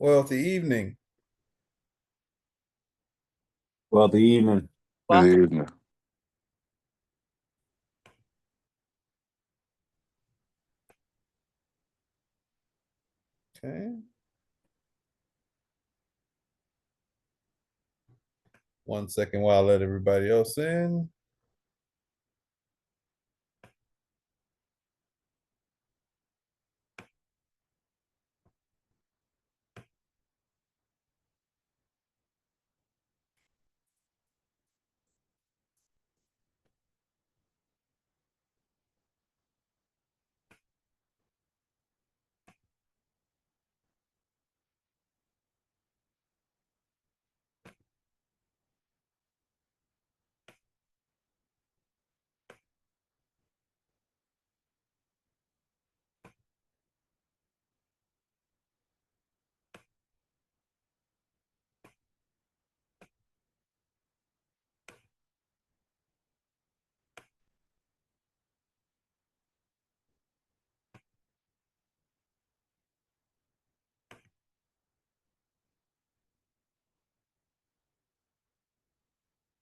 Wealthy evening. Well, the evening. Good Welcome. evening. Okay. One second while I let everybody else in.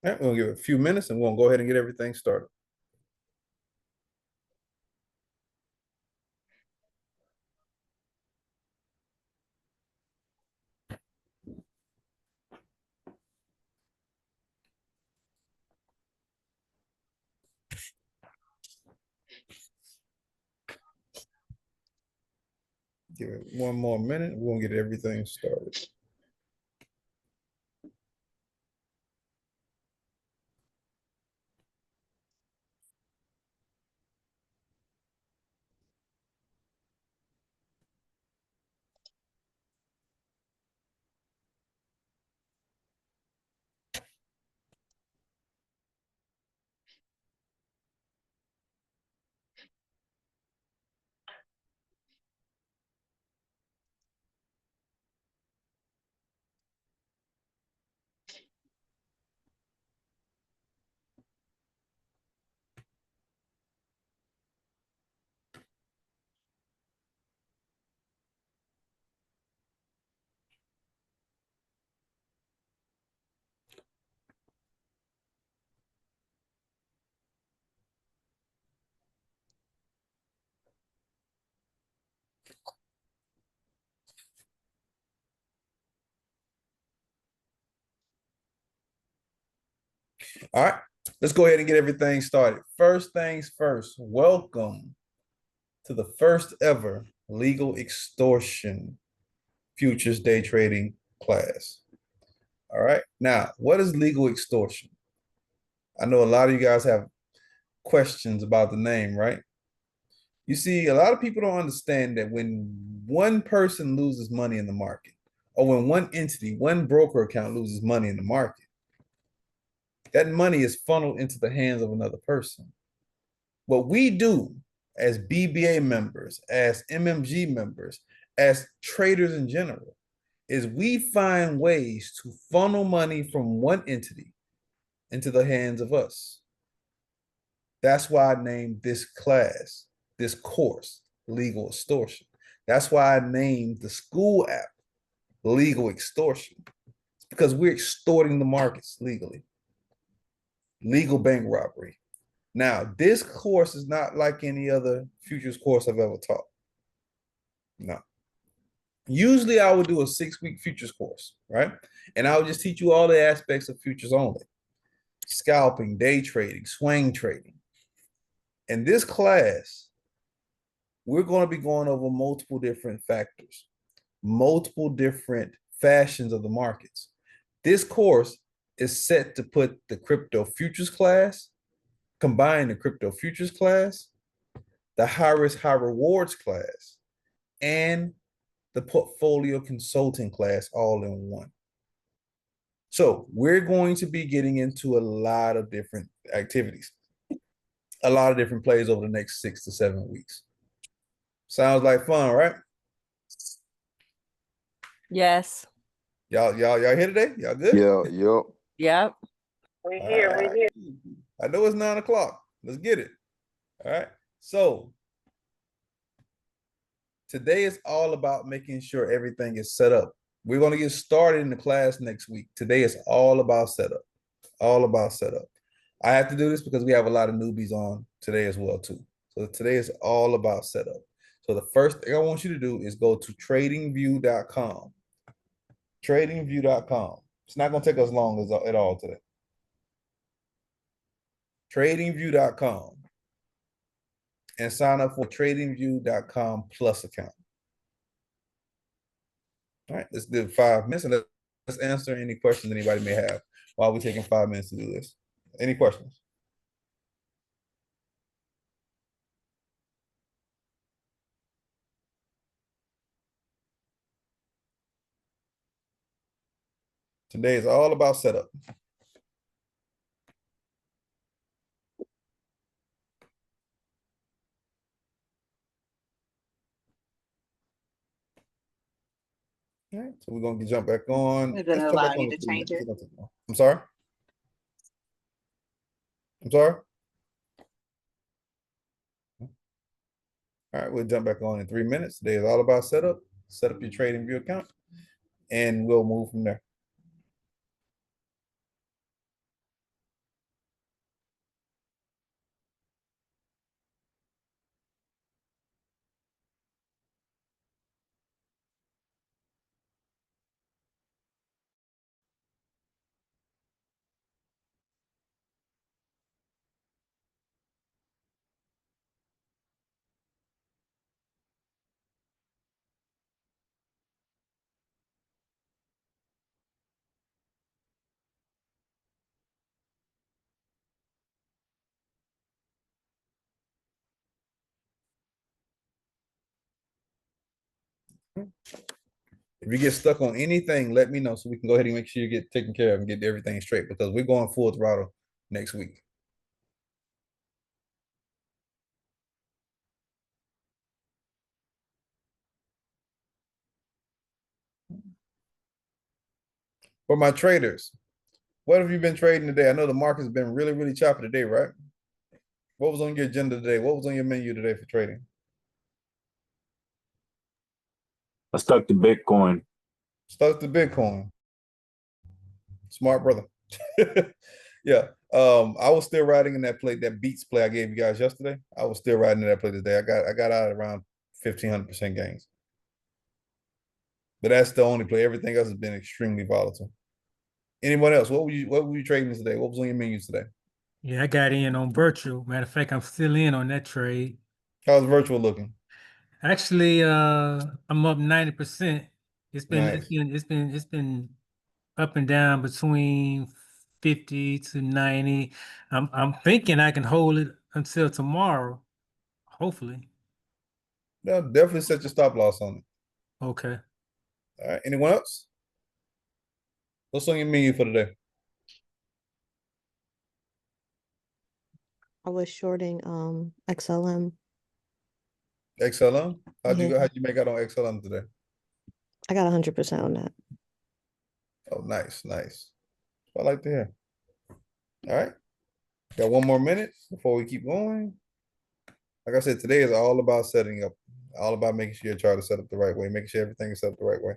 All right, we're gonna give it a few minutes and we're gonna go ahead and get everything started. Give it one more minute. We're gonna get everything started. All right, let's go ahead and get everything started. First things first, welcome to the first ever legal extortion futures day trading class. All right, now what is legal extortion? I know a lot of you guys have questions about the name, right? You see, a lot of people don't understand that when one person loses money in the market, or when one entity, one broker account loses money in the market, that money is funneled into the hands of another person. What we do as BBA members, as MMG members, as traders in general, is we find ways to funnel money from one entity into the hands of us. That's why I named this class, this course, Legal Extortion. That's why I named the school app Legal Extortion. It's because we're extorting the markets legally. Legal bank robbery. Now, this course is not like any other futures course I've ever taught. No. Usually I would do a 6-week futures course, right? And I would just teach you all the aspects of futures only. Scalping, day trading, swing trading. In this class, we're going to be going over multiple different factors, multiple different fashions of the markets. This course is set to put the crypto futures class, combine the crypto futures class, the high risk, high rewards class, and the portfolio consulting class all in one. So we're going to be getting into a lot of different activities, a lot of different plays over the next 6 to 7 weeks. Sounds like fun, right? Yes. Y'all here today? Y'all good? Yeah, yep. Yep. We're here. I know it's 9 o'clock. Let's get it. All right. So today is all about making sure everything is set up We're going to get started in the class next week. Today is all about setup. All about setup. I have to do this because we have a lot of newbies on today as well too. So today is all about setup. So the first thing I want you to do is go to tradingview.com. Tradingview.com. It's not going to take us long at all today. Tradingview.com and sign up for tradingview.com plus account. All right, let's do 5 minutes and let's answer any questions anybody may have while we're taking 5 minutes to do this. Any questions? Today is all about setup. All right, so we're gonna jump back on. Is it Let's jump back allow on you in to 3 change minutes. it? I'm sorry. I'm sorry. All right, we'll jump back on in 3 minutes. Today is all about setup. Set up your trading view account, and we'll move from there. If you get stuck on anything, let me know so we can go ahead and make sure you get taken care of and get everything straight because we're going full throttle next week. For my traders, what have you been trading today? I know the market's been really, really choppy today, right? What was on your agenda today? What was on your menu today for trading? I stuck to Bitcoin. Stuck to Bitcoin. Smart brother. Yeah. I was still riding in that play, that beats play I gave you guys yesterday. I was still riding in that play today. I got out around 1,500% gains. But that's the only play. Everything else has been extremely volatile. Anyone else? What were you trading today? What was on your menus today? Yeah, I got in on virtual. Matter of fact, I'm still in on that trade. How's virtual looking? Actually, I'm up 90%. It's been it's Nice. been it's been it's been up and down between 50 to 90. I'm thinking I can hold it until tomorrow, hopefully. Yeah, definitely set your stop loss on it. Okay. All right. Anyone else? What's on your menu for today? I was shorting XLM. XLM? Yeah, How'd you make out on XLM today? I got 100% on that. Oh, nice, nice. I like to hear. All right. Got 1 more minute before we keep going. Like I said, today is all about setting up, all about making sure your chart is set up the right way, making sure everything is set up the right way.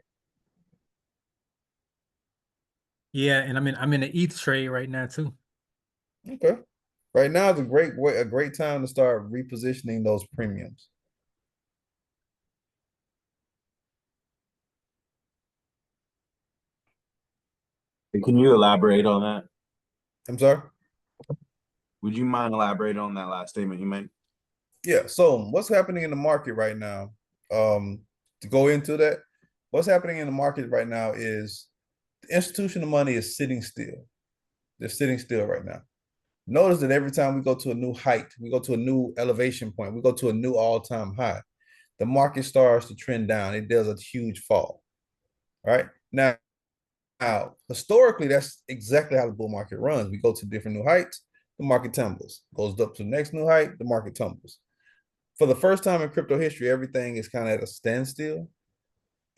Yeah, and I'm in the ETH trade right now too. Okay. Right now is a great time to start repositioning those premiums. Can you elaborate on that? I'm sorry. Would you mind elaborating on that last statement you made? Yeah. So what's happening in the market right now? To go into that, what's happening in the market right now is the institutional money is sitting still. They're sitting still right now. Notice that every time we go to a new height, we go to a new elevation point, we go to a new all-time high, the market starts to trend down. It does a huge fall. Right now, historically, that's exactly how the bull market runs. We go to different new heights, the market tumbles, goes up to the next new height, the market tumbles. For the first time in crypto history, everything is kind of at a standstill.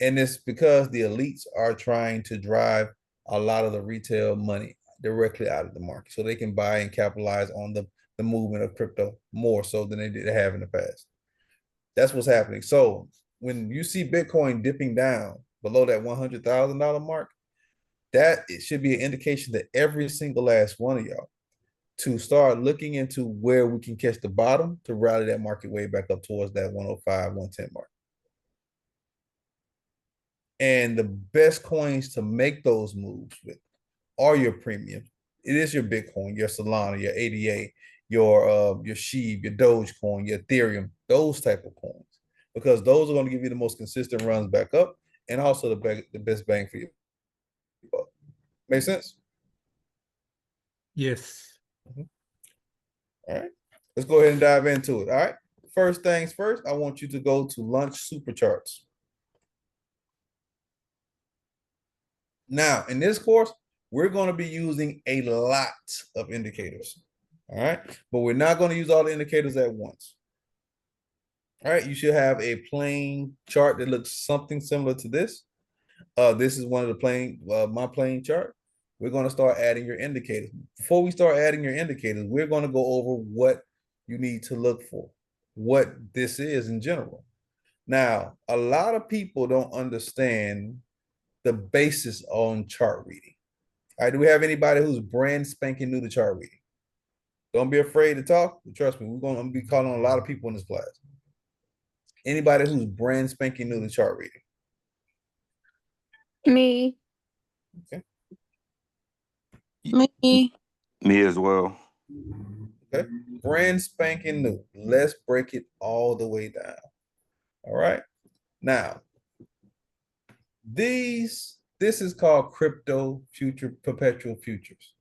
And it's because the elites are trying to drive a lot of the retail money directly out of the market so they can buy and capitalize on the movement of crypto more so than they did have in the past. That's what's happening. So when you see Bitcoin dipping down, below that $100,000 mark, that it should be an indication to every single last one of y'all to start looking into where we can catch the bottom to rally that market way back up towards that 105, 110 mark. And the best coins to make those moves with are your premium. It is your Bitcoin, your Solana, your ADA, your SHIB, your Dogecoin, your Ethereum, those type of coins, because those are going to give you the most consistent runs back up and also the best bang for your buck. Make sense? Yes. All right. Let's go ahead and dive into it. All right. First things first, I want you to go to Lunch Supercharts. Now, in this course, we're going to be using a lot of indicators. All right. But we're not going to use all the indicators at once. All right. You should have a plain chart that looks something similar to this. This is one of the plain, my plain chart. We're going to start adding your indicators. Before we start adding your indicators, we're going to go over what you need to look for, what this is in general. Now, a lot of people don't understand the basis on chart reading. All right, do we have anybody who's brand spanking new to chart reading? Don't be afraid to talk. Trust me, I'm gonna be calling on a lot of people in this class. Anybody who's brand spanking new to chart reading? Me. Okay. Me. Me as well. Okay. Brand spanking new. Let's break it all the way down. All right. Now, this is called crypto future perpetual futures.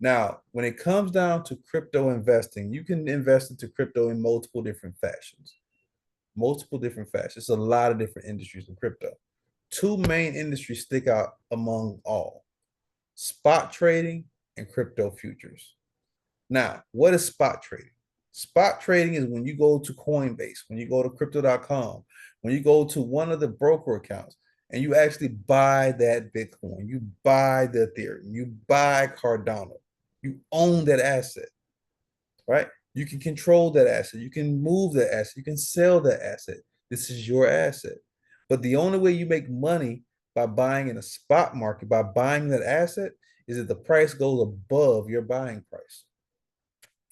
Now, when it comes down to crypto investing, you can invest into crypto in multiple different fashions. Multiple different fashions. It's a lot of different industries in crypto. Two main industries stick out among all: spot trading and crypto futures. Now, what is spot trading? Spot trading is when you go to Coinbase, when you go to crypto.com, when you go to one of the broker accounts and you actually buy that Bitcoin, you buy the Ethereum, you buy Cardano, you own that asset, right? You can control that asset, you can move that asset, you can sell that asset. This is your asset. But the only way you make money by buying in a spot market, by buying that asset, is that the price goes above your buying price.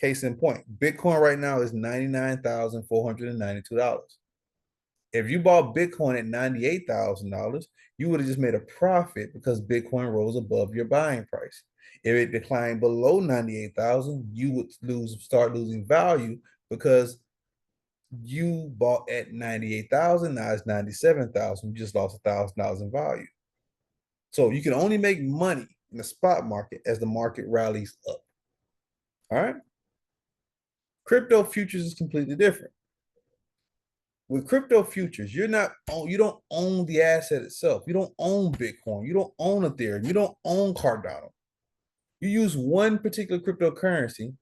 Case in point, Bitcoin right now is $99,492. If you bought Bitcoin at $98,000, you would have just made a profit because Bitcoin rose above your buying price. If it declined below 98,000, you would start losing value because you bought at 98,000, now it's 97,000. You just lost $1,000 in value. So you can only make money in the spot market as the market rallies up. All right. Crypto futures is completely different. With crypto futures, you don't own the asset itself. You don't own Bitcoin. You don't own Ethereum. You don't own Cardano. You use one particular cryptocurrency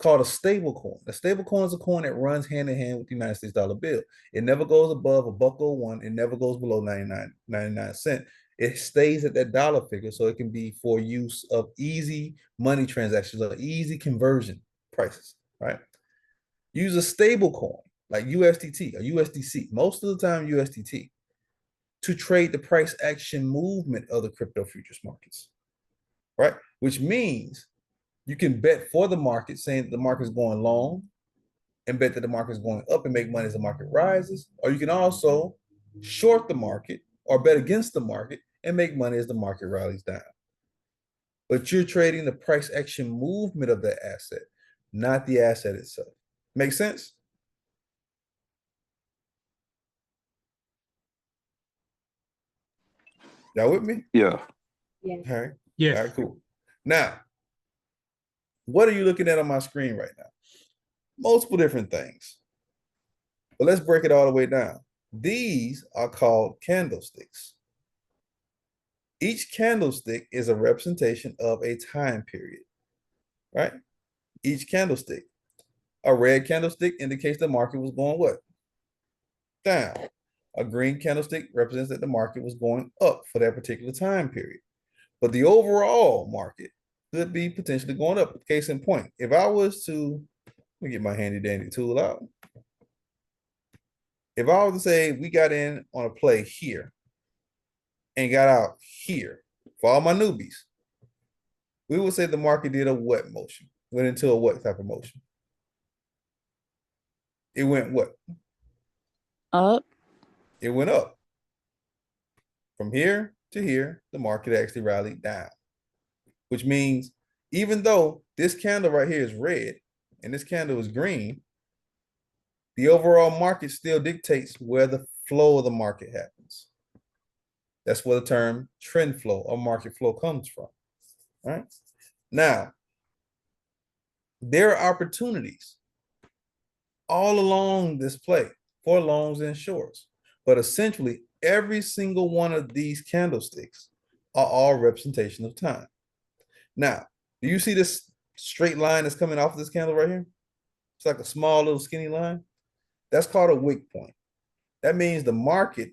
called a stable coin. A stable coin is a coin that runs hand in hand with the United States dollar bill. It never goes above $1.01. It never goes below 99 cents. It stays at that dollar figure so it can be for use of easy money transactions or easy conversion prices, right? Use a stable coin like USDT or USDC, most of the time USDT, to trade the price action movement of the crypto futures markets, right? Which means you can bet for the market, saying that the market is going long, and bet that the market is going up and make money as the market rises. Or you can also short the market or bet against the market and make money as the market rallies down. But you're trading the price action movement of the asset, not the asset itself. Make sense? Y'all with me? Yeah. Yeah. All right. Yes. All right, cool. Now, what are you looking at on my screen right now? Multiple different things. But let's break it all the way down. These are called candlesticks. Each candlestick is a representation of a time period, right? Each candlestick. A red candlestick indicates the market was going what? Down. A green candlestick represents that the market was going up for that particular time period. But the overall market could be potentially going up. Case in point, if I was to, let me get my handy dandy tool out. If I was to say we got in on a play here, and got out here, for all my newbies, we would say the market did a what motion? Went into a what type of motion? It went what? Up. It went up. From here to here, the market actually rallied down, which means even though this candle right here is red and this candle is green, the overall market still dictates where the flow of the market happens. That's where the term trend flow or market flow comes from. All right. Now, there are opportunities all along this play for longs and shorts, but essentially every single one of these candlesticks are all representation of time. Now, do you see this straight line that's coming off of this candle right here? It's like a small little skinny line. That's called a wick point. That means the market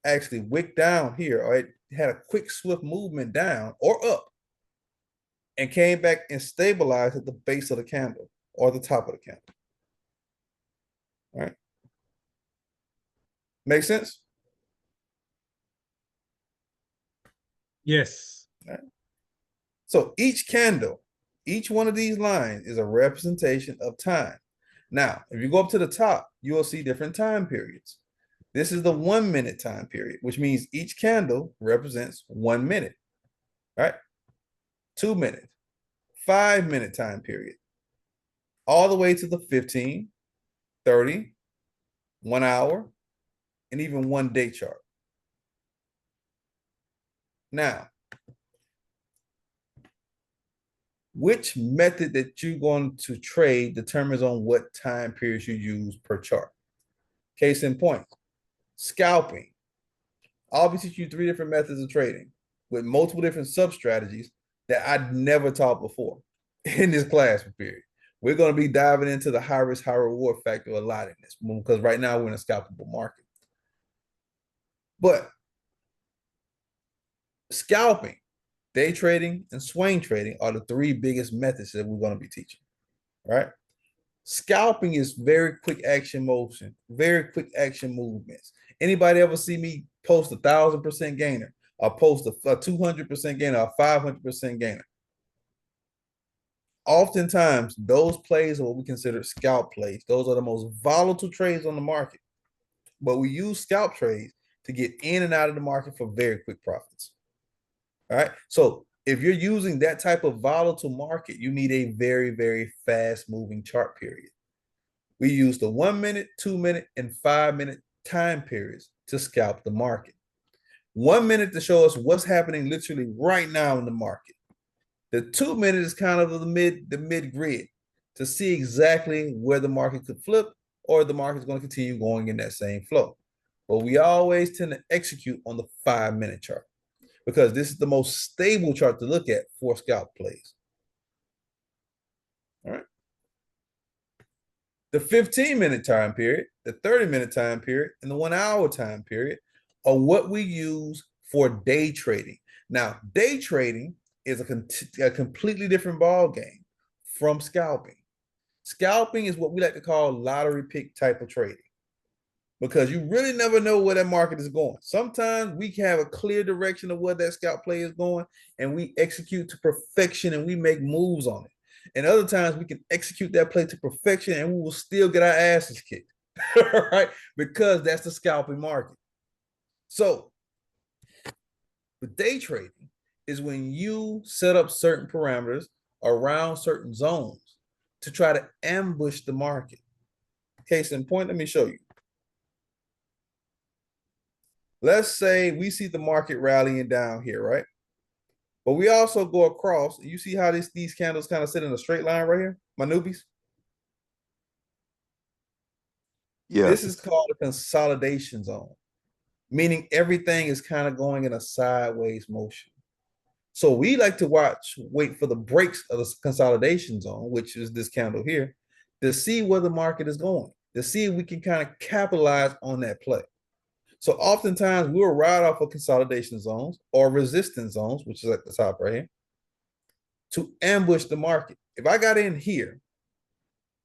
actually wicked down here, or it had a quick swift movement down or up and came back and stabilized at the base of the candle or the top of the candle. All right. Make sense? Yes. All right. So each candle, each one of these lines is a representation of time. Now, if you go up to the top, you will see different time periods. This is the 1 minute time period, which means each candle represents 1 minute, right? 2 minute, 5 minute time period, all the way to the 15, 30, 1 hour, and even 1 day chart. Now, which method that you're going to trade determines on what time periods you use per chart. Case in point, scalping. I'll be teaching you 3 different methods of trading with multiple different sub-strategies that I'd never taught before in this class period. We're going to be diving into the high risk, high reward factor a lot in this because right now we're in a scalpable market. But scalping, day trading, and swing trading are the 3 biggest methods that we're going to be teaching, right? Scalping is very quick action motion, very quick action movements. Anybody ever see me post 1,000% gainer or post a 200% gainer or 500% gainer? Oftentimes, those plays are what we consider scalp plays. Those are the most volatile trades on the market. But we use scalp trades to get in and out of the market for very quick profits. All right. So if you're using that type of volatile market, you need a very, very fast moving chart period. We use the 1 minute, 2 minute, and 5 minute time periods to scalp the market. 1 minute to show us what's happening literally right now in the market. The 2 minute is kind of the mid grid to see exactly where the market could flip or the market's going to continue going in that same flow. But we always tend to execute on the 5 minute chart because this is the most stable chart to look at for scalp plays. All right. The 15-minute time period, the 30-minute time period, and the 1 hour time period are what we use for day trading. Now, day trading is a completely different ball game from scalping. Scalping is what we like to call lottery pick type of trading because you really never know where that market is going. Sometimes we have a clear direction of where that scalp play is going and we execute to perfection and we make moves on it. And other times we can execute that play to perfection and we will still get our asses kicked, right? Because that's the scalping market. So with day trading is when you set up certain parameters around certain zones to try to ambush the market. Case in point, let me show you. Let's say we see the market rallying down here, right? But we also go across. You see how these candles kind of sit in a straight line right here, my newbies? Yeah. This is called a consolidation zone, meaning everything is kind of going in a sideways motion. So we like to wait for the breaks of the consolidation zone, which is this candle here, to see where the market is going, to see if we can kind of capitalize on that play. So oftentimes we'll ride off of consolidation zones or resistance zones, which is at the top right here, to ambush the market. If I got in here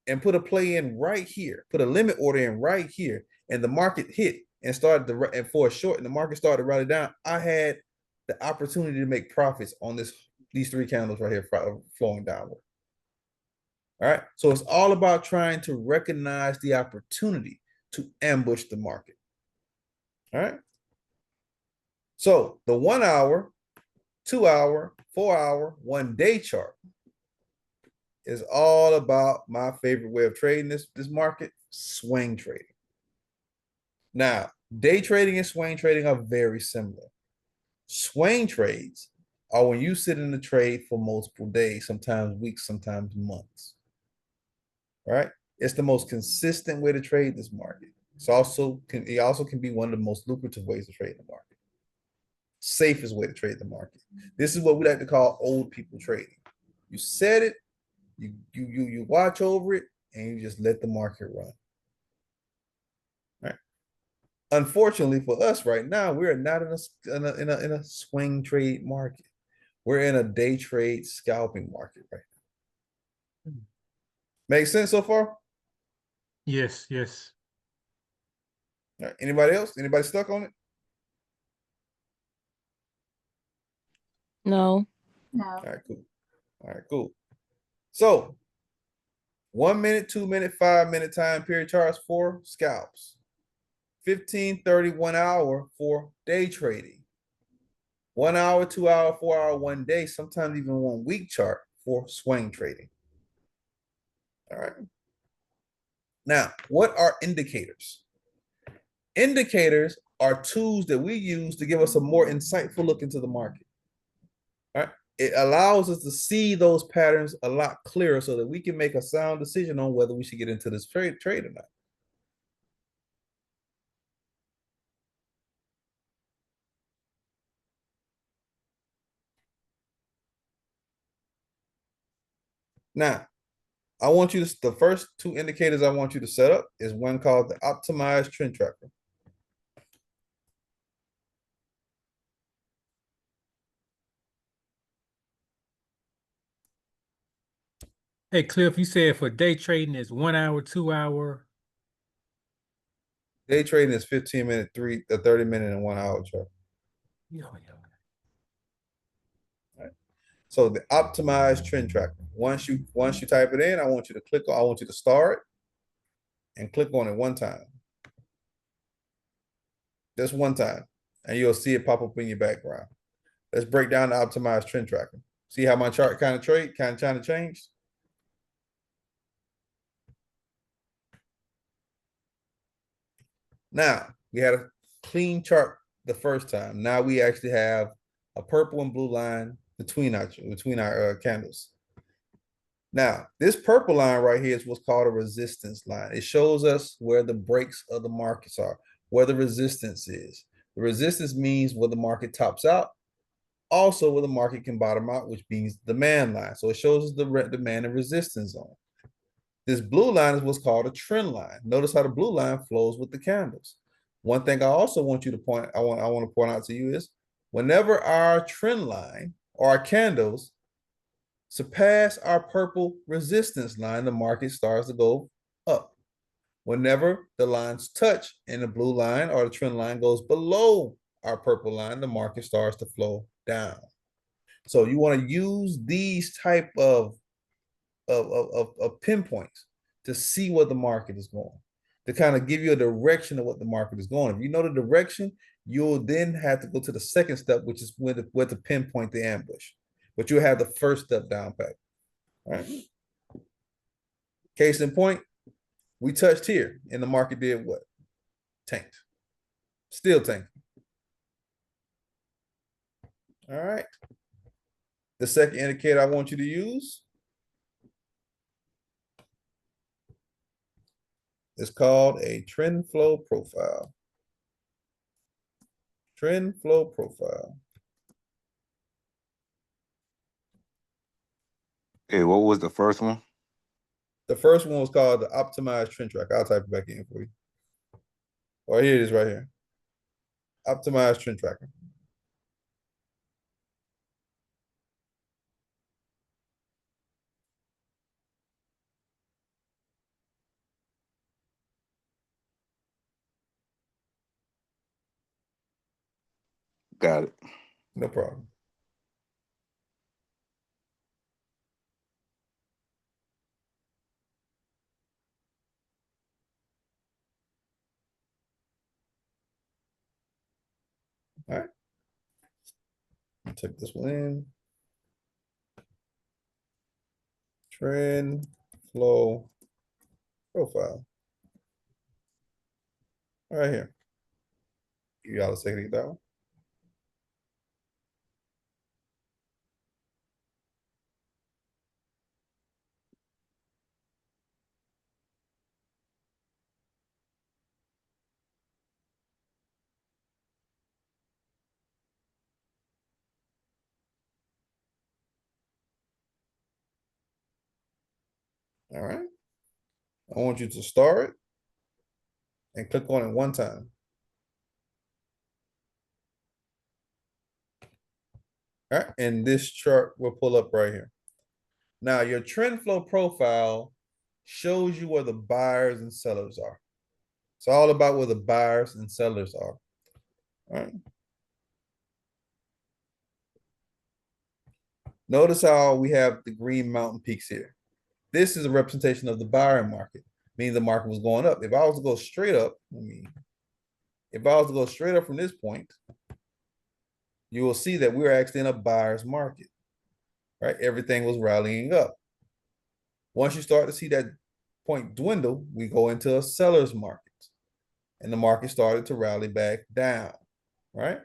and put a play in right here, put a limit order in right here, and the market hit and started to, and for a short, and the market started to rally down, I had the opportunity to make profits on these 3 candles right here flowing downward. All right. So it's all about trying to recognize the opportunity to ambush the market. All right. So the 1 hour, 2 hour, 4 hour, 1 day chart is all about my favorite way of trading this market, swing trading. Now, day trading and swing trading are very similar. Swing trades are when you sit in the trade for multiple days, sometimes weeks, sometimes months. Right? It's the most consistent way to trade this market. It also can be one of the most lucrative ways to trade the market. Safest way to trade the market. This is what we like to call old people trading. You set it, you watch over it, and you just let the market run. Right? Unfortunately for us right now, we're not in a swing trade market. We're in a day trade scalping market right now. Make sense so far? Yes, yes. All right. Anybody else? Anybody stuck on it? No. All right, cool. All right, cool. So 1 minute, 2 minute, 5 minute time period charts for scalps. 15, 30, 1 hour for day trading. 1 hour, 2 hour, 4 hour, 1 day, sometimes even 1 week chart for swing trading. All right. Now, what are indicators? Indicators are tools that we use to give us a more insightful look into the market. All right. It allows us to see those patterns a lot clearer so that we can make a sound decision on whether we should get into this trade or not. Now, I want you to, the first 2 indicators I want you to set up is one called the optimized trend tracker. Hey, Cliff, you said for day trading is 1 hour, 2 hour. Day trading is 15 minute, 30 minute, and 1 hour chart. Yeah. Right. So the optimized trend tracker. Once you type it in, I want you to star it and click on it 1 time. Just 1 time. And you'll see it pop up in your background. Let's break down the optimized trend tracker. See how my chart kind of trying to change? Now, we had a clean chart the first time. Now we actually have a purple and blue line between our candles. Now, this purple line right here is what's called a resistance line. It shows us where the breaks of the markets are, where the resistance is. The resistance means where the market tops out, also where the market can bottom out, which means the demand line. So it shows us the demand and resistance zone. This blue line is what's called a trend line. Notice how the blue line flows with the candles. One thing I also want you to I want to point out to you is whenever our trend line or our candles surpass our purple resistance line, the market starts to go up. Whenever the lines touch and the blue line or the trend line goes below our purple line, the market starts to flow down. So you want to use these type of pinpoints to see where the market is going, to kind of give you a direction of what the market is going. If you know the direction, you'll then have to go to the second step, which is where to pinpoint the ambush. But you'll have the first step down pat. All right. Case in point, we touched here and the market did what? Tanked. Still tanking. All right. The second indicator I want you to use is called a trend flow profile. Trend flow profile. Hey, what was the first one? The first one was called the optimized trend tracker. I'll type it back in for you. Or here it is right here. Optimized trend tracker. Got it. No problem. All right. Take this one in. Trend, flow, profile. All right here. Give y'all a second to get that one. All right. I want you to start it and click on it one time. All right, and this chart will pull up right here. Now your trend flow profile shows you where the buyers and sellers are. It's all about where the buyers and sellers are. All right. Notice how we have the green mountain peaks here. This is a representation of the buyer market, meaning the market was going up. If I was to go straight up, if I was to go straight up from this point, you will see that we're actually in a buyer's market, right? Everything was rallying up. Once you start to see that point dwindle, we go into a seller's market, and the market started to rally back down, right?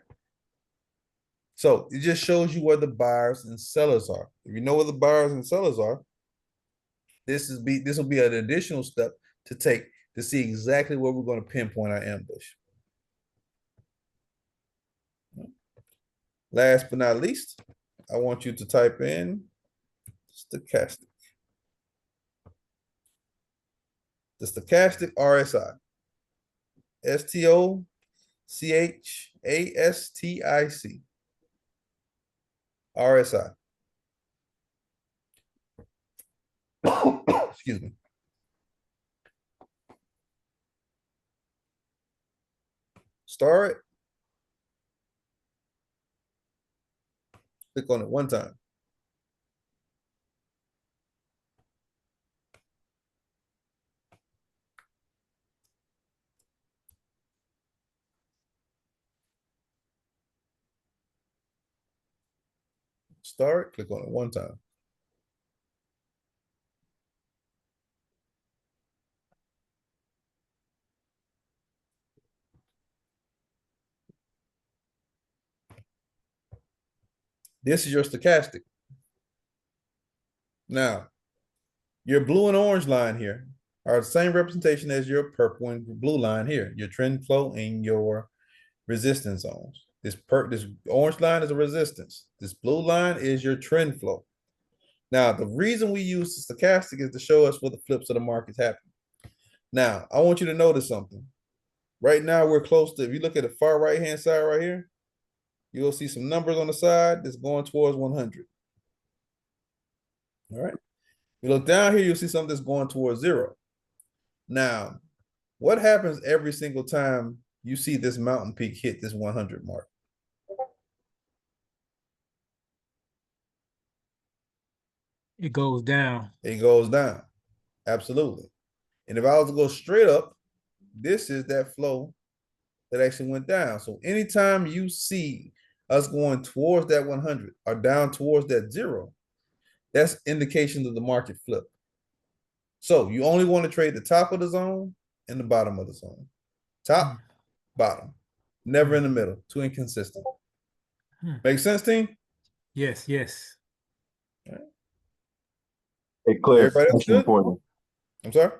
So it just shows you where the buyers and sellers are. If you know where the buyers and sellers are, this will be an additional step to take to see exactly where we're going to pinpoint our ambush. Last but not least, I want you to type in stochastic. The stochastic RSI. STOCHASTIC. RSI. Excuse me. Start it. Click on it one time. Start, click on it one time. This is your stochastic. Now, your blue and orange line here are the same representation as your purple and blue line here, your trend flow and your resistance zones. This orange line is a resistance. This blue line is your trend flow. Now, the reason we use the stochastic is to show us where the flips of the market's happen. Now, I want you to notice something. Right now, we're close to, if you look at the far right-hand side right here, you'll see some numbers on the side that's going towards 100. All right. You look down here, you'll see something that's going towards 0. Now, what happens every single time you see this mountain peak hit this 100 mark? It goes down. It goes down. Absolutely. And if I was to go straight up, this is that flow that actually went down. So anytime you see us going towards that 100 or down towards that 0, that's indication of the market flip. So you only want to trade the top of the zone and the bottom of the zone. Top, bottom. Never in the middle. Too inconsistent. Make sense, team? Yes, yes. Hey, Cliff, Everybody else question good? for you. I'm sorry?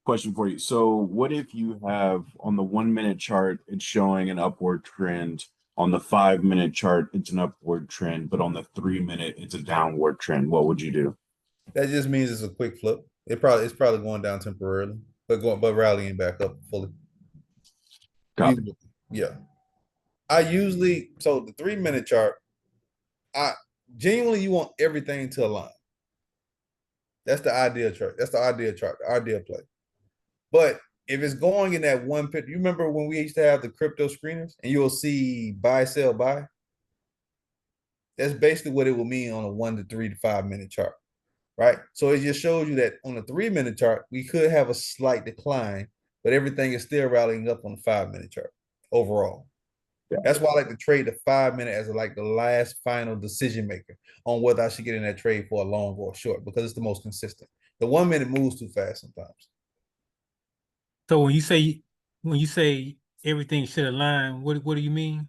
Question for you. So what if you have on the 1-minute chart, it's showing an upward trend. On the 5-minute chart, it's an upward trend, but on the 3-minute, it's a downward trend. What would you do? That just means it's a quick flip. It's probably going down temporarily, but rallying back up fully. Got it. Yeah. So the 3-minute chart, I genuinely, you want everything to align. That's the ideal chart. That's the ideal chart, the ideal play. But if it's going in that one pit, you remember when we used to have the crypto screeners and you'll see buy, sell, buy? That's basically what it will mean on a 1 to 3 to 5 minute chart, right? So it just shows you that on a 3 minute chart, we could have a slight decline, but everything is still rallying up on the 5 minute chart overall. Yeah. That's why I like to trade the 5 minute as like the last final decision maker on whether I should get in that trade for a long or a short, because it's the most consistent. The 1 minute moves too fast sometimes. So when you say everything should align, what do you mean?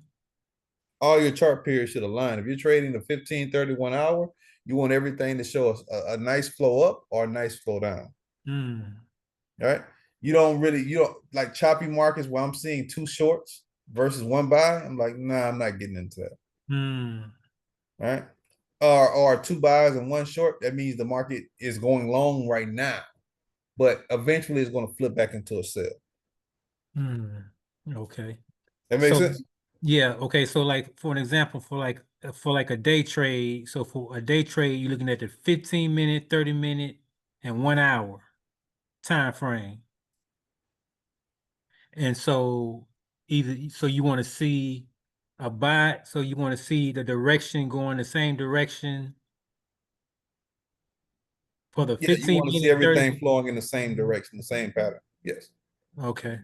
All your chart periods should align. If you're trading the 15, 31 hour, you want everything to show a nice flow up or a nice flow down. Mm. Right? You don't like choppy markets where I'm seeing two shorts versus one buy. I'm like, nah, I'm not getting into that. Mm. Right? Or two buys and one short. That means the market is going long right now, but eventually it's going to flip back into a sell. Mm. Okay. That makes So sense? yeah, okay. So like for an example, for like a day trade, so for a day trade, you're looking at the 15-minute, 30-minute, and 1 hour time frame. And so you want to see a buy, so you want to see the direction going the same direction for the Yeah, you 15 want to see minute, 30 everything flowing in the same direction, the same pattern. Yes. Okay.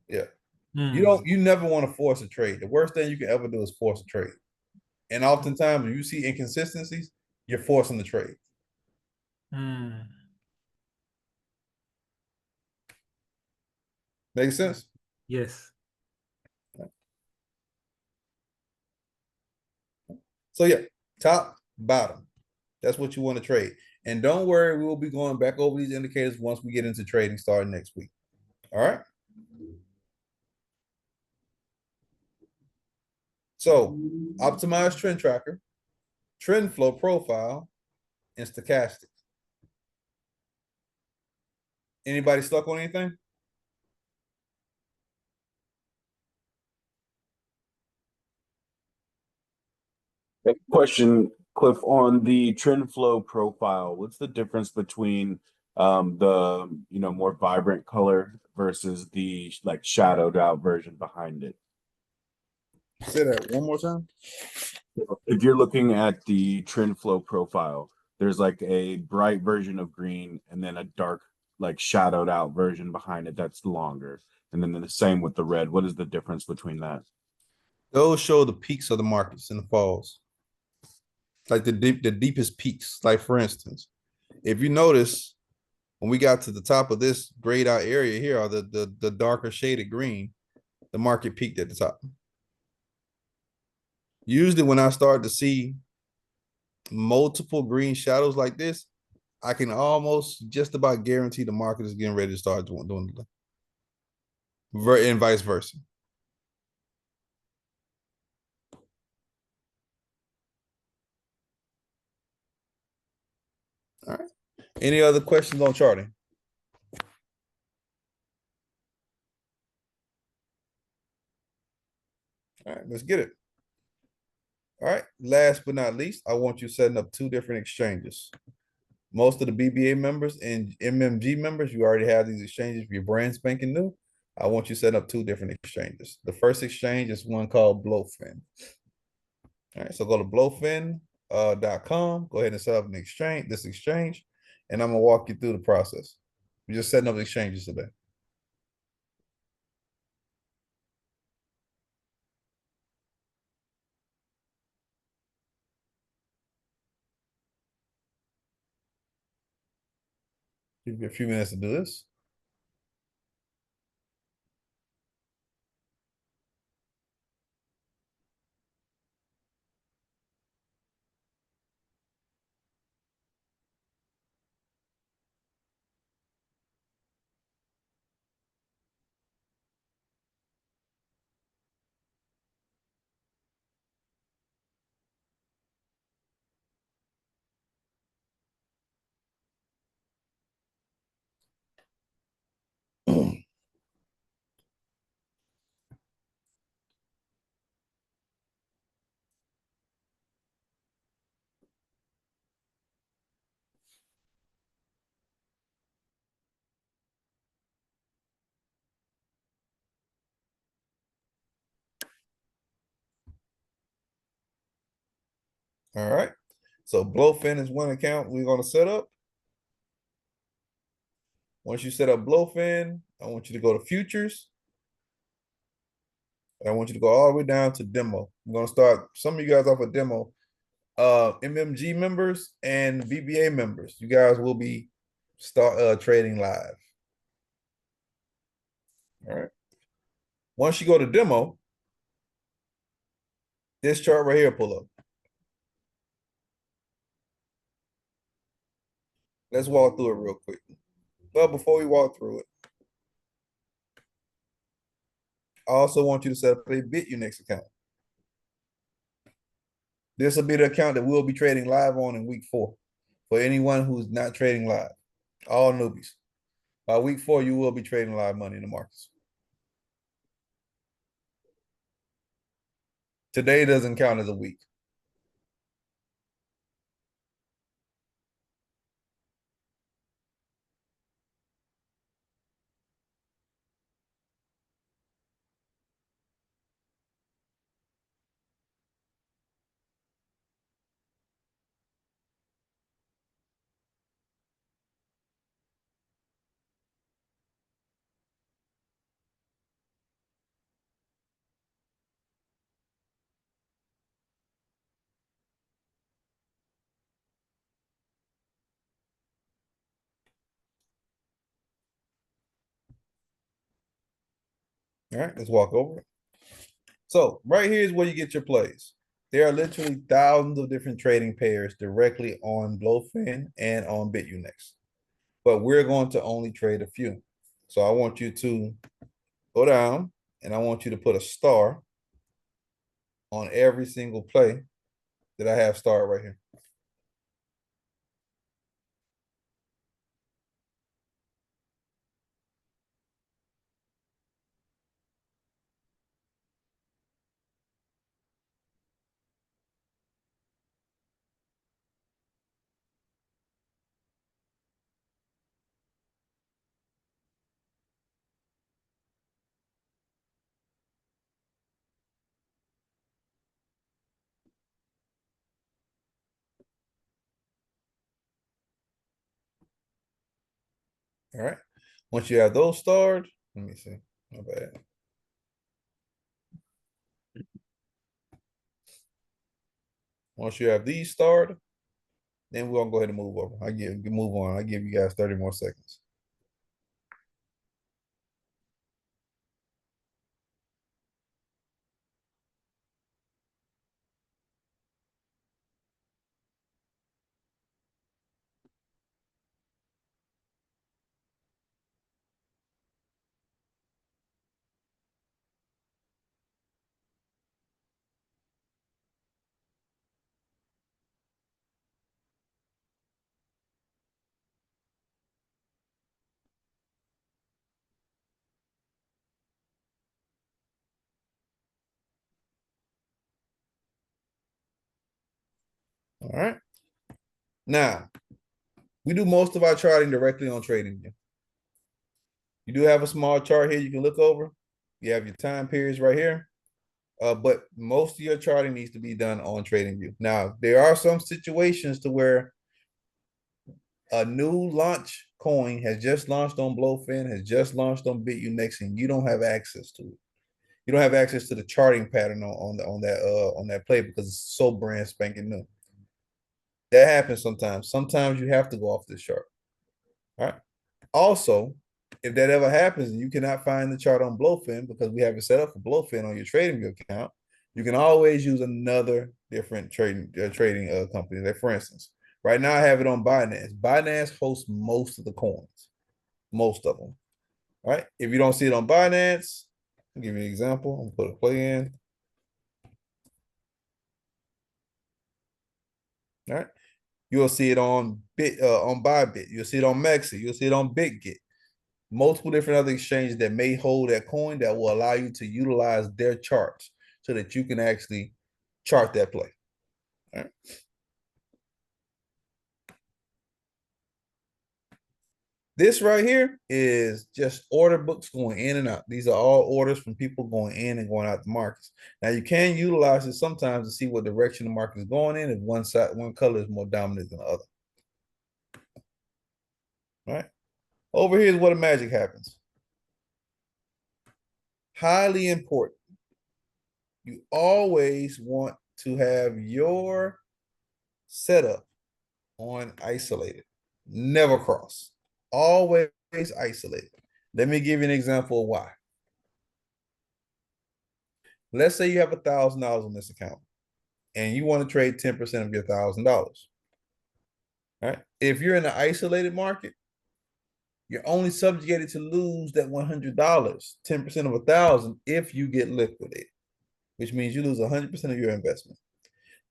Yeah. Mm. You never want to force a trade. The worst thing you can ever do is force a trade. And oftentimes when you see inconsistencies, you're forcing the trade. Mm. Make sense? Yes. So yeah, top, bottom. That's what you want to trade. And don't worry, we will be going back over these indicators once we get into trading starting next week. All right. So optimize trend tracker, trend flow profile, and stochastic. Anybody stuck on anything? Question, Cliff, on the trend flow profile, what's the difference between the more vibrant color versus the like shadowed out version behind it? Say that one more time. If you're looking at the trend flow profile, there's like a bright version of green and then a dark, like shadowed out version behind it that's longer. And then the same with the red. What is the difference between that? Those show the peaks of the markets and the falls, like the deepest peaks. Like for instance, if you notice, when we got to the top of this grayed out area here, or the darker shaded green, the market peaked at the top. Usually, when I start to see multiple green shadows like this, I can almost just about guarantee the market is getting ready to start doing and vice versa. All right. Any other questions on charting? All right, let's get it. All right. Last but not least, I want you setting up two different exchanges. Most of the BBA members and MMG members, you already have these exchanges. If you're brand spanking new, I want you setting up two different exchanges. The first exchange is one called Blowfin. All right, so go to blowfin.com. Go ahead and set up this exchange, and I'm gonna walk you through the process. We're just setting up exchanges today. Give you a few minutes to do this. All right. So Blowfin is one account we're going to set up. Once you set up Blowfin, I want you to go to futures. And I want you to go all the way down to demo. I'm going to start some of you guys off a demo. MMG members and VBA members, you guys will be trading live. All right. Once you go to demo, this chart right here pull up. Let's walk through it real quick. But before we walk through it, I also want you to set up a BitUnix account. This will be the account that we'll be trading live on in week 4 for anyone who's not trading live, all newbies. By week 4, you will be trading live money in the markets. Today doesn't count as a week. All right, let's walk over it. So right here is where you get your plays. There are literally thousands of different trading pairs directly on Blowfin and on BitUnix. But we're going to only trade a few. So I want you to go down and I want you to put a star on every single play that I have starred right here. All right. Once you have those starred, let me see. My bad. Once you have these starred, then we're gonna go ahead and move over. Move on. I give you guys 30 more seconds. All right. Now, we do most of our charting directly on TradingView. You do have a small chart here you can look over. You have your time periods right here. But most of your charting needs to be done on TradingView. Now, there are some situations to where a new launch coin has just launched on Blowfin, has just launched on BitUnix, and you don't have access to it. You don't have access to the charting pattern on that play because it's so brand spanking new. That happens sometimes. Sometimes you have to go off this chart. All right. Also, if that ever happens and you cannot find the chart on Blowfin because we have it set up for Blowfin on your TradingView account, you can always use another different trading company. Like for instance, right now I have it on Binance. Binance hosts most of the coins, most of them. All right. If you don't see it on Binance, I'll give you an example. I'm gonna put a play in. All right. You'll see it on Bybit. You'll see it on Mexi. You'll see it on BitGet. Multiple different other exchanges that may hold that coin that will allow you to utilize their charts so that you can actually chart that play. All right. This right here is just order books going in and out. These are all orders from people going in and going out the markets. Now you can utilize it sometimes to see what direction the market is going in if one side, one color is more dominant than the other. All right. Over here is where the magic happens. Highly important. You always want to have your setup on isolated, never cross, always isolated. Let me give you an example of why. Let's say you have $1,000 on this account and you want to trade 10% of your $1,000. All right. If you're in an isolated market, you're only subjugated to lose that $100, 10% of 1,000 if you get liquidated, which means you lose 100% of your investment.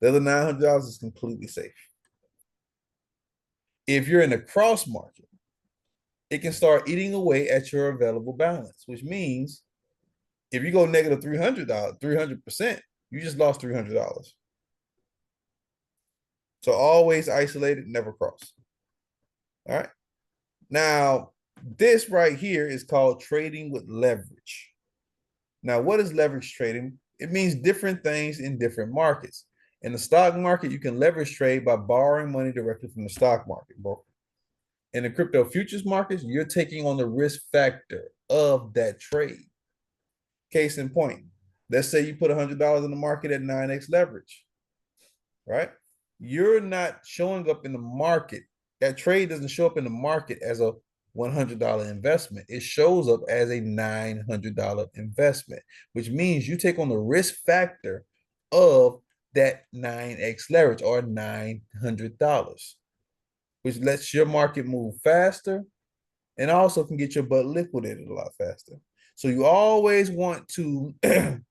The other $900 is completely safe. If you're in a cross market, it can start eating away at your available balance, which means if you go negative $300, 300%, you just lost $300. So always isolated, never cross. All right. Now, this right here is called trading with leverage. Now, what is leverage trading? It means different things in different markets. In the stock market, you can leverage trade by borrowing money directly from the stock market broker. In the crypto futures markets, you're taking on the risk factor of that trade. Case in point, let's say you put $100 in the market at 9x leverage, right? You're not showing up in the market. That trade doesn't show up in the market as a $100 investment. It shows up as a $900 investment, which means you take on the risk factor of that 9x leverage or $900, which lets your market move faster and also can get your butt liquidated a lot faster. So you always want to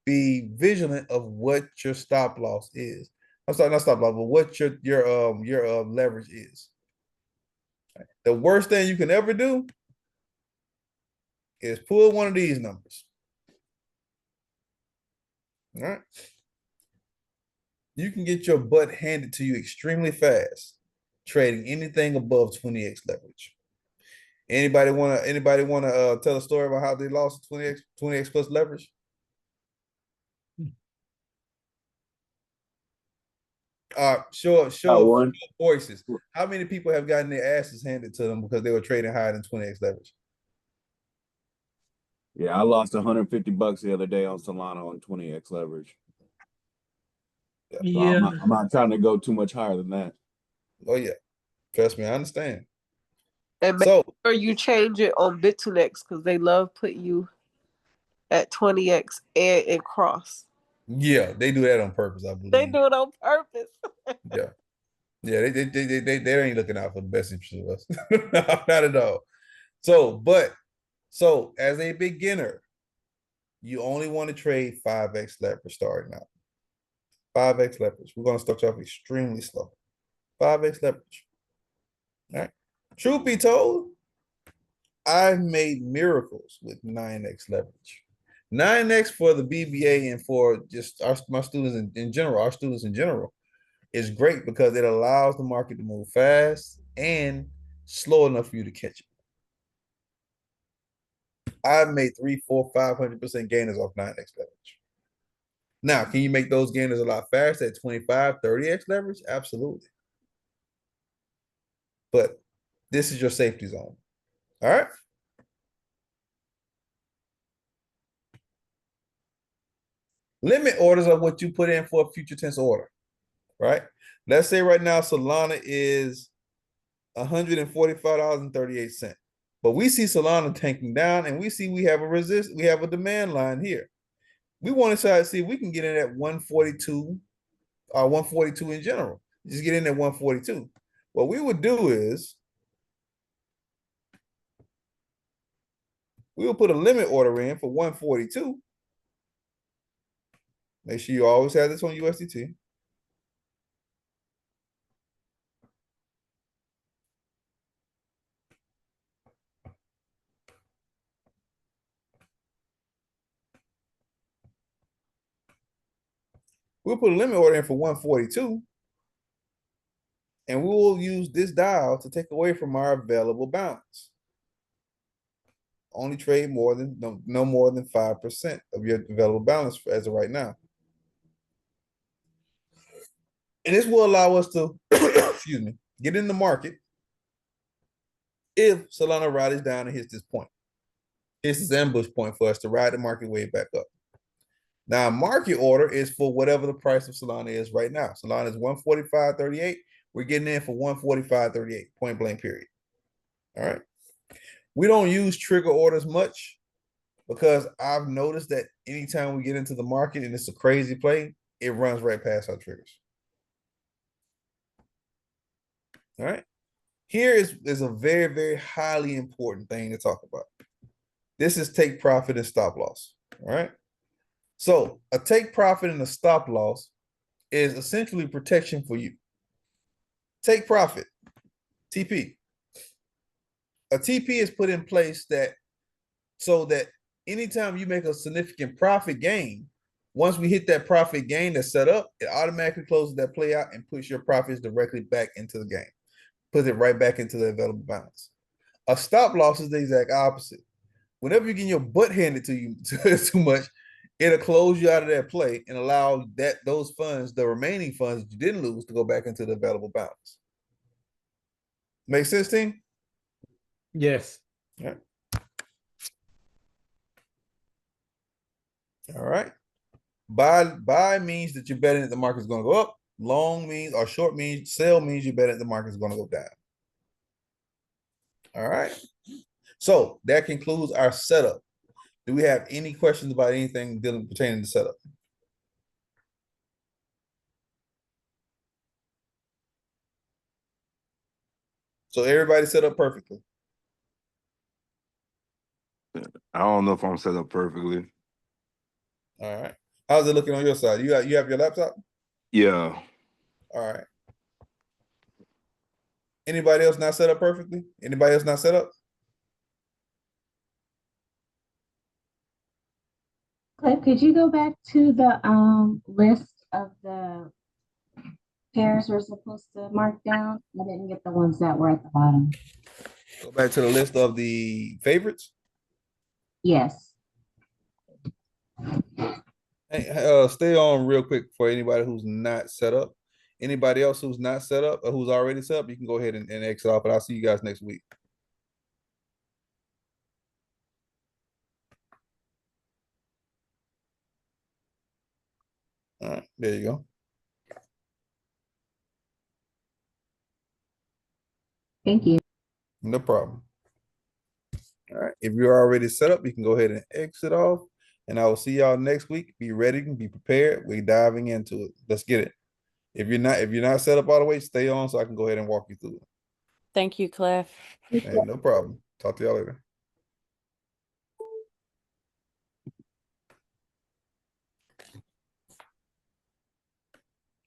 be vigilant of what your stop loss is. I'm sorry, not stop loss, but what your leverage is. The worst thing you can ever do is pull one of these numbers. All right. You can get your butt handed to you extremely fast, trading anything above 20x leverage. Anybody wanna tell a story about how they lost 20x plus leverage? Show One. voices. How many people have gotten their asses handed to them because they were trading higher than 20x leverage? Yeah, I lost $150 the other day on Solana on 20x leverage. So Yeah. I'm not trying to go too much higher than that. Oh yeah, trust me, I understand. And make So sure you change it on Bit2Next because they love putting you at 20x and in cross. yeah, they do that on purpose, I believe. They do it on purpose. Yeah. Yeah, they ain't looking out for the best interest of us. No, not at all. So as a beginner, you only want to trade 5x leverage starting out. 5x leverage. We're going to start you off extremely slow. 5x leverage. All right. Truth be told, I've made miracles with 9x leverage. 9x for the BBA and for just my students in general, our students in general, is great because it allows the market to move fast and slow enough for you to catch it. I've made 300, 400, 500% gainers off 9x leverage. Now, can you make those gainers a lot faster at 25, 30x leverage? Absolutely. But this is your safety zone. All right. Limit orders are what you put in for a future tense order, right? Let's say right now Solana is $145.38. But we see Solana tanking down and we see we have a demand line here. We want to try to see if we can get in at 142 or 142 in general. Just get in at 142. What we would do is we will put a limit order in for 142. Make sure you always have this on USDT. We'll put a limit order in for 142. And we will use this dial to take away from our available balance. only trade more than no more than 5% of your available balance as of right now. And this will allow us to, excuse me, get in the market if Solana rallies down and hits this point. It's this ambush point for us to ride the market way back up. Now, market order is for whatever the price of Solana is right now. Solana is 145.38. We're getting in for 145.38, point blank period. All right. We don't use trigger orders much because I've noticed that anytime we get into the market and it's a crazy play, it runs right past our triggers. All right. Here is a very, very highly important thing to talk about. This is take profit and stop loss. All right. So a take profit and a stop loss is essentially protection for you. Take profit, TP. A TP is put in place so that anytime you make a significant profit gain, once we hit that profit gain that's set up, it automatically closes that play out and puts your profits directly back into the game. Puts it right back into the available balance. A stop loss is the exact opposite. Whenever you're getting your butt handed to you too much, it'll close you out of that play and allow those funds, the remaining funds that you didn't lose, to go back into the available balance. Make sense, team? Yes. Yeah. All right. Buy means that you're betting that the market's going to go up. Long means, or short means, sell means you're betting that the market's going to go down. All right. So that concludes our setup. Do we have any questions about anything pertaining to setup? So everybody set up perfectly. I don't know if I'm set up perfectly. All right. How's it looking on your side? You have your laptop? Yeah. All right. Anybody else not set up perfectly? Anybody else not set up? Cliff, could you go back to the list of the pairs we're supposed to mark down? I didn't get the ones that were at the bottom. Go back to the list of the favorites. Yes. Hey, stay on real quick for anybody who's not set up. Anybody else who's not set up or who's already set up, you can go ahead and exit off, but I'll see you guys next week. All right, there you go. Thank you. No problem. All right, if you're already set up, you can go ahead and exit off, and I will see y'all next week. Be ready and be prepared. We're diving into it. Let's get it. If you're not set up all the way, stay on so I can go ahead and walk you through it. Thank you, Cliff. Hey, no problem. Talk to y'all later.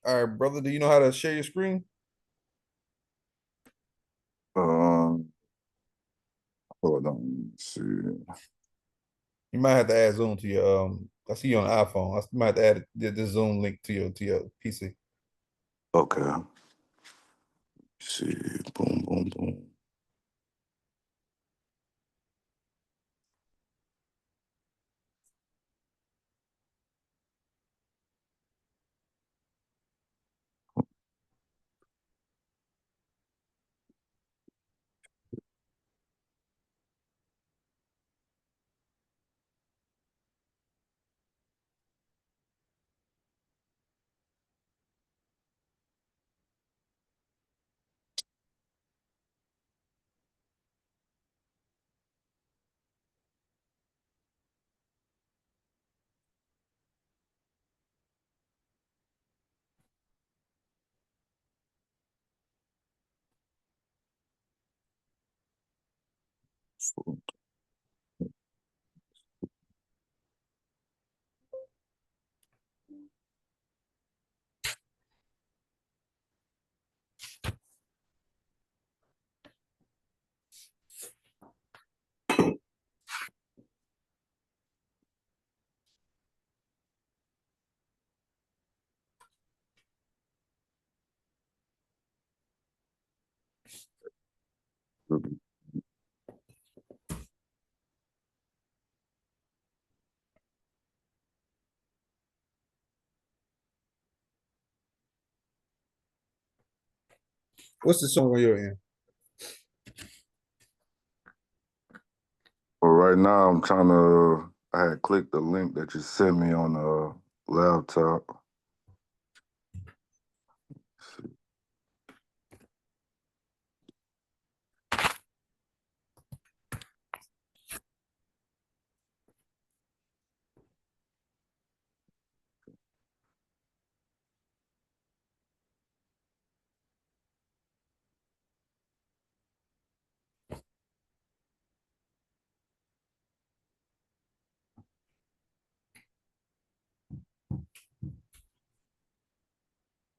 All right, brother, do you know how to share your screen? Hold on. Let's see. You might have to add Zoom to your I see you on iPhone. I might have to add the Zoom link to your PC. Okay. Let's see. Boom, boom, boom. What's the song on your end? But right now, I'm trying to. I had clicked the link that you sent me on the laptop.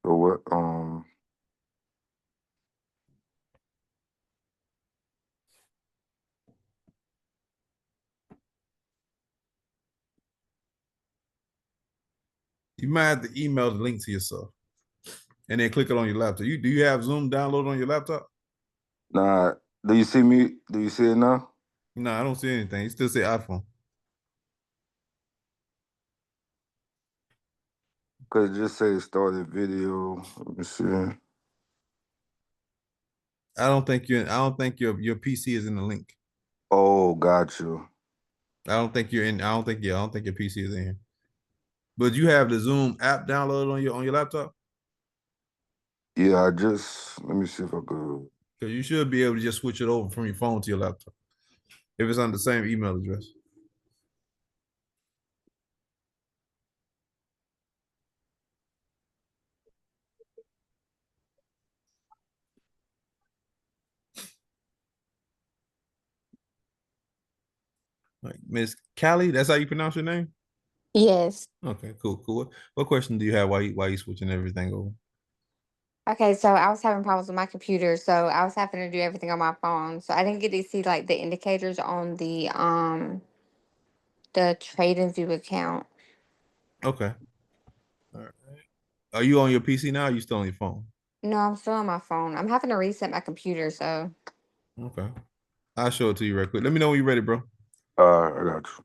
So what? You might have to email the link to yourself and then click it on your laptop. Do you have Zoom downloaded on your laptop? Nah. Do you see me? Do you see it now? No, I don't see anything. You still say iPhone. Cause it just say started video. Let me see. I don't think your PC is in the link. Oh, got you. I don't think your PC is in here. But you have the Zoom app downloaded on your laptop? Yeah, I just let me see if I could. Because you should be able to just switch it over from your phone to your laptop if it's on the same email address. Like Miss Callie, that's how you pronounce your name? Yes. Okay, cool. What question do you have? Why you switching everything over? Okay, so I was having problems with my computer, so I was having to do everything on my phone. So I didn't get to see like the indicators on the trading view account. Okay. All right. Are you on your PC now? Or are you still on your phone? No, I'm still on my phone. I'm having to reset my computer, so Okay. I'll show it to you right quick. Let me know when you're ready, bro. I got you.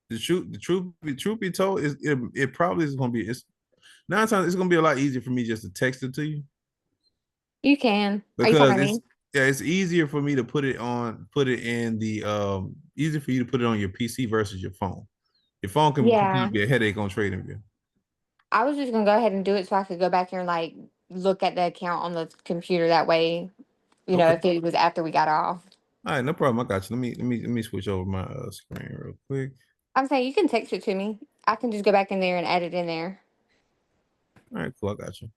The truth be told, it probably is gonna be 9 times it's gonna be a lot easier for me just to text it to you you can. Are you talking because to me? it's easier for me to put it in the easier for you to put it on your PC versus your phone. Your phone can Yeah. be a headache on TradingView. I was just gonna go ahead and do it so I could go back here and like look at the account on the computer that way, Okay. if it was after we got off. All right, no problem. I got you. Let me switch over my screen real quick. I'm saying you can text it to me. I can just go back in there and add it in there. All right, cool. I got you.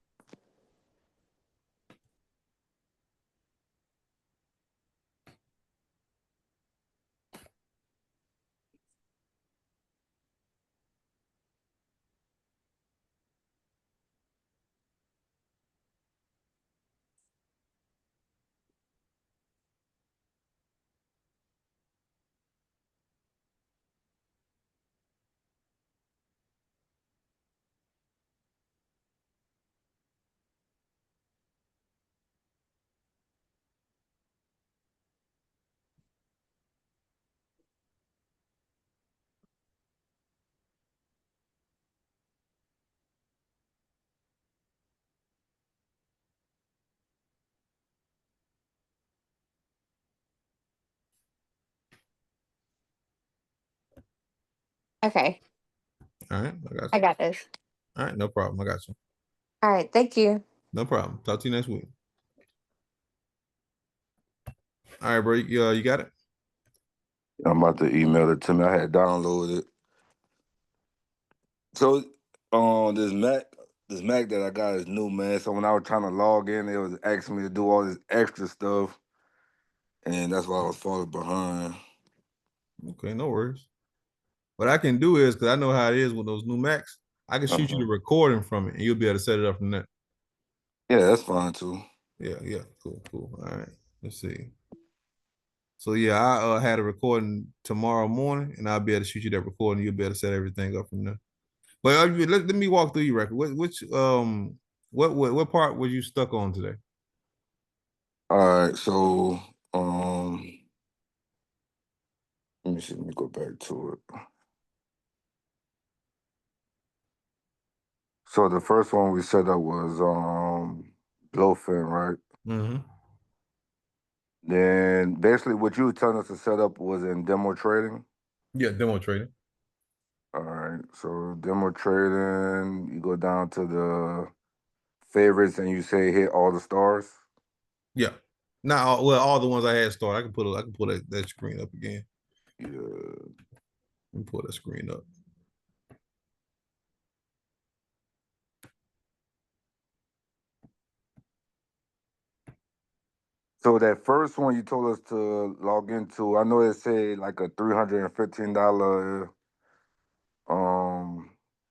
Okay, All right, I got I you. got this. All right, no problem. I got you. All right, thank you. No problem. Talk to you next week. All right, bro. You got it? I'm about to email it to me. I had downloaded it. So, this Mac that I got is new, man. So when I was trying to log in, it was asking me to do all this extra stuff, and that's why I was falling behind. Okay, no worries. What I can do is, because I know how it is with those new Macs, I can shoot you the recording from it, and you'll be able to set it up from there. Yeah, that's fine too. Yeah. Cool. All right. Let's see. So yeah, I had a recording tomorrow morning, and I'll be able to shoot you that recording. You'll be able to set everything up from there. But let me walk through your record. What part were you stuck on today? All right, so Let me see. Let me go back to it. So the first one we set up was Blowfin, right? Mm-hmm. Then basically what you were telling us to set up was in demo trading. Yeah, demo trading. All right. So demo trading, you go down to the favorites and you say hit all the stars. Yeah. Not all, well, all the ones I had started. I can pull that screen up again. Yeah. Let me pull that screen up. So that first one you told us to log into, I know it said like a $315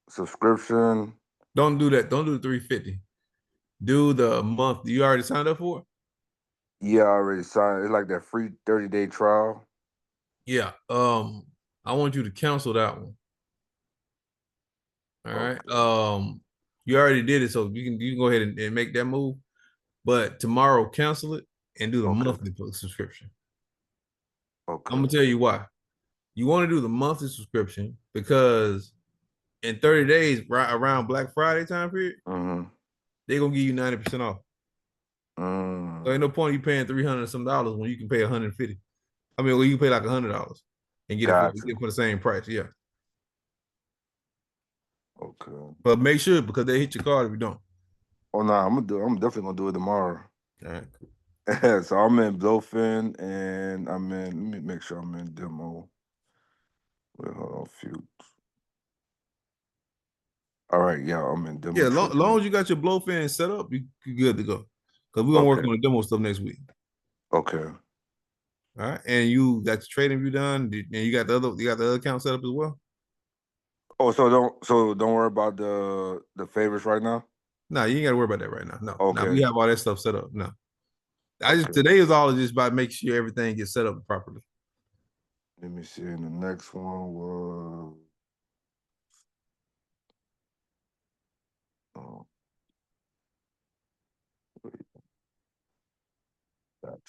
subscription. Don't do that. Don't do the 350. Do the month. You already signed up for it? Yeah, I already signed. It's like that free 30-day trial. Yeah. I want you to cancel that one. All right. Okay. You already did it, so you can go ahead and make that move. But tomorrow, cancel it and do the Okay. monthly subscription. Okay. I'm gonna tell you why. You want to do the monthly subscription because in 30 days, right around Black Friday time period, Mm-hmm. they're gonna give you 90% off. So ain't no point you paying $300 some when you can pay 150. I mean, well, you can pay like $100 and get Gotcha. it for the same price. Yeah. Okay. But make sure because they hit your card if you don't. Oh no, I'm definitely gonna do it tomorrow. All right, cool. So I'm in Blowfin and let me make sure I'm in demo. Wait, hold on, few. All right, yeah, I'm in demo. Yeah, long trading. as you got your Blowfin set up, you're good to go. Because we're gonna work Okay. on the demo stuff next week. Okay. All right. And you got the trading view done, and you got the other account set up as well? Oh, so don't worry about the favorites right now. No, you ain't gotta worry about that right now. No, Okay. we have all that stuff set up. No. Okay. Today is all just about making sure everything gets set up properly. Let me see. And the next one was oh, wait, gotcha.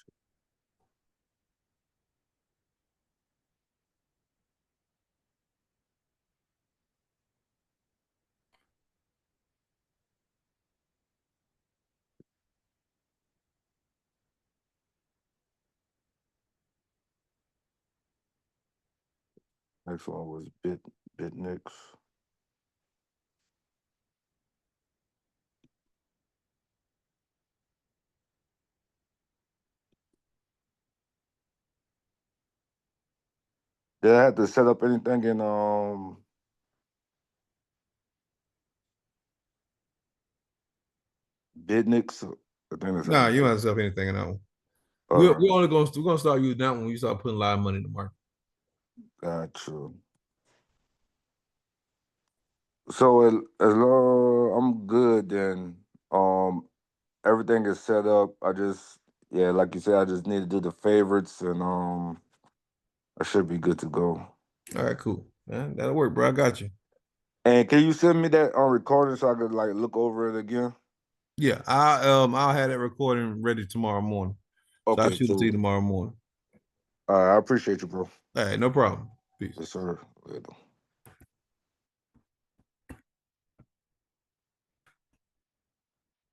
Next one was Bitnix. Did I have to set up anything in Bitnix? I think that's how Nah, you you say don't it. have to set up anything in that one. All We're right, only gonna start using that one when you start putting a lot of money in the market. gotcha. So as long I'm good, then everything is set up. Yeah, like you said, I just need to do the favorites, and I should be good to go. All right, cool. That'll work, bro. I got you. And can you send me that on recording so I could like look over it again? Yeah, I'll have that recording ready tomorrow morning. So I'll Okay, shoot it to you cool. tomorrow morning. All right, I appreciate you, bro. All right, no problem. Peace. Yes, sir. Later.